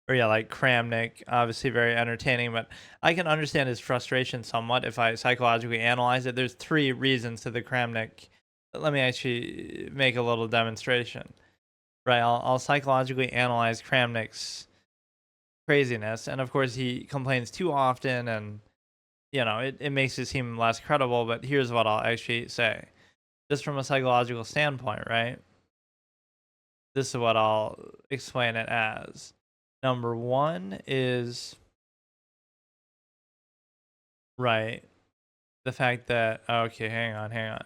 Or yeah, like Kramnik, obviously very entertaining, but I can understand his frustration somewhat if I psychologically analyze it. There's three reasons to the Kramnik. Let me actually make a little demonstration. Right, I'll psychologically analyze Kramnik's craziness, and of course he complains too often, and it makes it seem less credible. But here's what I'll actually say, just from a psychological standpoint, right? This is what I'll explain it as. Number one is right. The fact that okay, hang on.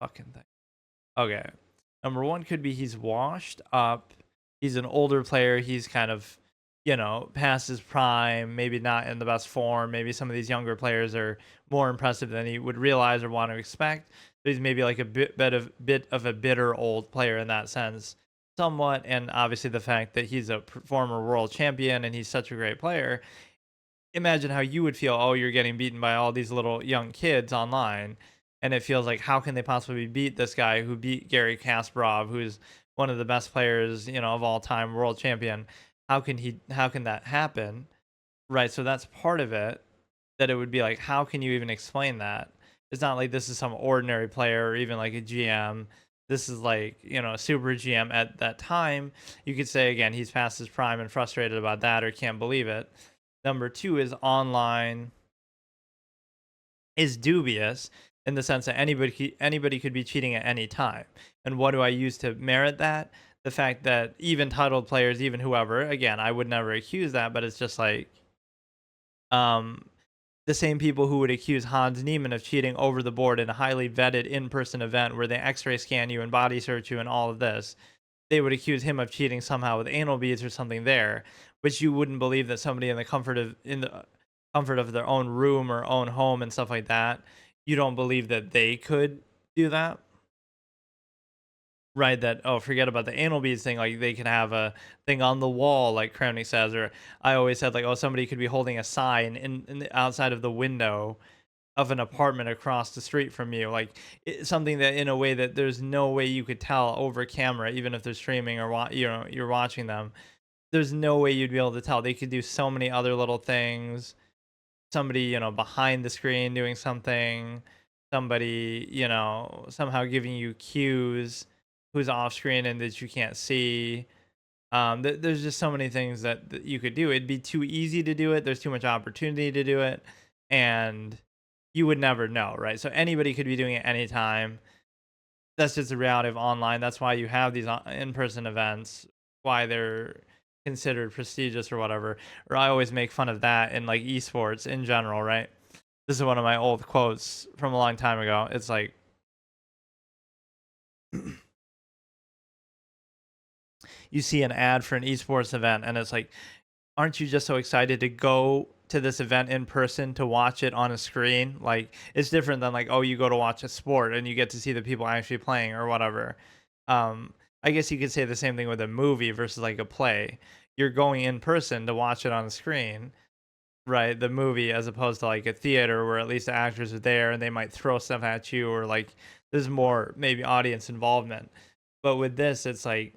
Fucking thing. Okay. Number one could be he's washed up. He's an older player. He's kind of, past his prime, maybe not in the best form. Maybe some of these younger players are more impressive than he would realize or want to expect. So he's maybe like a bit of a bitter old player in that sense, somewhat. And obviously the fact that he's a former world champion and he's such a great player, imagine how you would feel. Oh, you're getting beaten by all these little young kids online, and it feels like how can they possibly beat this guy who beat Gary Kasparov, who's one of the best players of all time, world champion? How can that happen? Right. So that's part of it. That it would be like, how can you even explain that? It's not like this is some ordinary player or even like a GM. This is like, a super GM at that time. You could say again, he's past his prime and frustrated about that or can't believe it. Number two is online is dubious in the sense that anybody could be cheating at any time. And what do I use to merit that? The fact that even titled players, even whoever, again, I would never accuse that, but it's just like um the same people who would accuse Hans Niemann of cheating over the board in a highly vetted in-person event where they x-ray scan you and body search you and all of this, they would accuse him of cheating somehow with anal beads or something there, which you wouldn't believe that somebody in the comfort of their own room or own home and stuff like that, you don't believe that they could do that. Right, that oh, forget about the anal beads thing. Like they can have a thing on the wall, like Kramnik says, or I always said like, oh, somebody could be holding a sign in the outside of the window of an apartment across the street from you, like something that in a way that there's no way you could tell over camera, even if they're streaming or you're watching them. There's no way you'd be able to tell. They could do so many other little things. Somebody behind the screen doing something. Somebody somehow giving you cues who's off screen and that you can't see. There's just so many things that you could do. It'd be too easy to do it. There's too much opportunity to do it, and you would never know, right? So anybody could be doing it anytime. That's just the reality of online. That's why you have these in-person events. Why they're considered prestigious or whatever. Or I always make fun of that in like esports in general, right? This is one of my old quotes from a long time ago. It's like you see an ad for an esports event, and it's like, aren't you just so excited to go to this event in person to watch it on a screen? Like it's different than like, oh, you go to watch a sport and you get to see the people actually playing or whatever. Um, I guess you could say the same thing with a movie versus like a play. You're going in person to watch it on the screen, right? The movie as opposed to like a theater where at least the actors are there and they might throw stuff at you or like there's more maybe audience involvement. But with this, it's like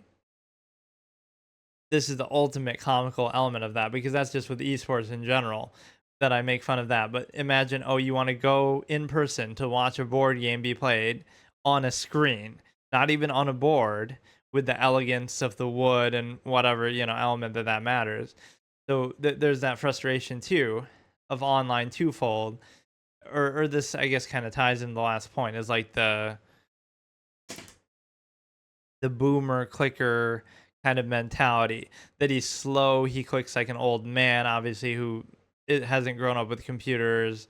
this is the ultimate comical element of that because that's just with esports in general that I make fun of that. But imagine, oh, you want to go in person to watch a board game be played on a screen, not even on a board, with the elegance of the wood and whatever element that matters. So there's that frustration too of online twofold, or this I guess kind of ties in the last point is like the boomer clicker kind of mentality that he's slow, he clicks like an old man, obviously, who it hasn't grown up with computers.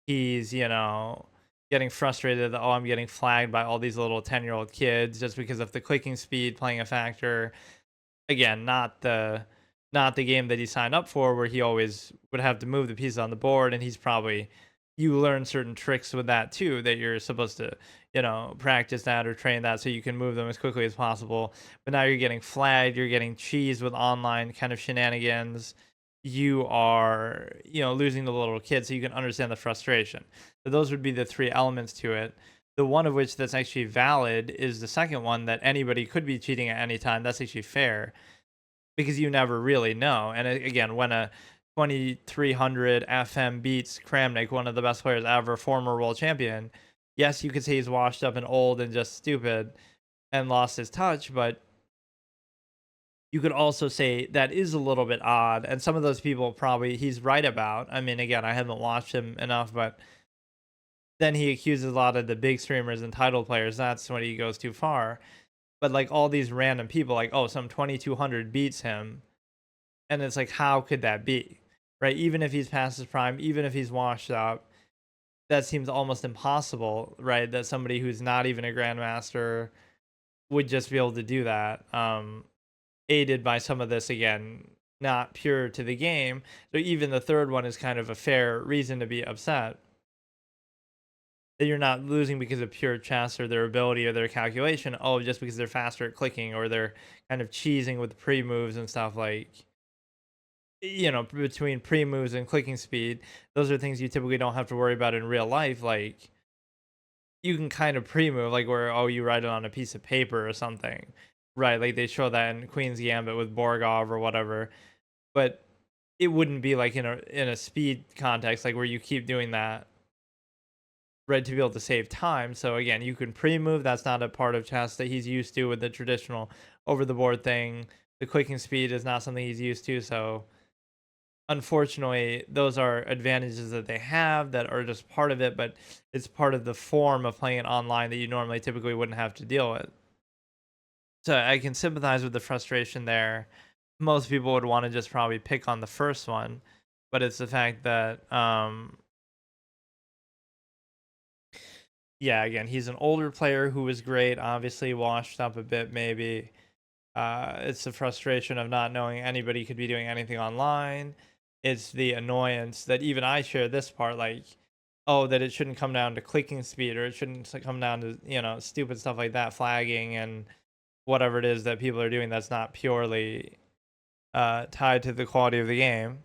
He's, getting frustrated that, oh, I'm getting flagged by all these little 10-year-old kids just because of the clicking speed playing a factor. Again, not the game that he signed up for where he always would have to move the pieces on the board, and he's probably you learn certain tricks with that too that you're supposed to practice that or train that so you can move them as quickly as possible. But now you're getting flagged, you're getting cheesed with online kind of shenanigans. You are losing the little kid, so you can understand the frustration. So those would be the three elements to it. The one of which that's actually valid is the second one, that anybody could be cheating at any time. That's actually fair. because you never really know. And again, when a 2300 FM beats Kramnik, one of the best players ever, former world champion, yes, you could say he's washed up and old and just stupid and lost his touch, but you could also say that is a little bit odd. And some of those people probably he's right about. I mean, again, I haven't watched him enough, but then he accuses a lot of the big streamers and title players. That's when he goes too far. But like all these random people, like, oh, some 2200 beats him. And it's like, how could that be? Right? Even if he's past his prime, even if he's washed up, that seems almost impossible, right? That somebody who's not even a grandmaster would just be able to do that. Aided by some of this, again, not pure to the game. So even the third one is kind of a fair reason to be upset that you're not losing because of pure chess or their ability or their calculation. Oh, just because they're faster at clicking or they're kind of cheesing with pre moves and stuff like, between pre moves and clicking speed. Those are things you typically don't have to worry about in real life. Like, you can kind of pre move, like where, oh, you write it on a piece of paper or something. Right. Like they show that in Queen's Gambit with Borgov or whatever. But it wouldn't be like in a speed context, like where you keep doing that, right, to be able to save time. So again, you can pre-move. That's not a part of chess that he's used to with the traditional over the board thing. The clicking speed is not something he's used to. So unfortunately, those are advantages that they have that are just part of it, but it's part of the form of playing it online that you normally typically wouldn't have to deal with. So I can sympathize with the frustration there. Most people would want to just probably pick on the first one, but it's the fact that yeah, again, he's an older player who was great, obviously washed up a bit maybe. It's the frustration of not knowing anybody could be doing anything online. It's the annoyance that even I share this part, like, oh, that it shouldn't come down to clicking speed or it shouldn't come down to, stupid stuff like that, flagging and whatever it is that people are doing that's not purely tied to the quality of the game.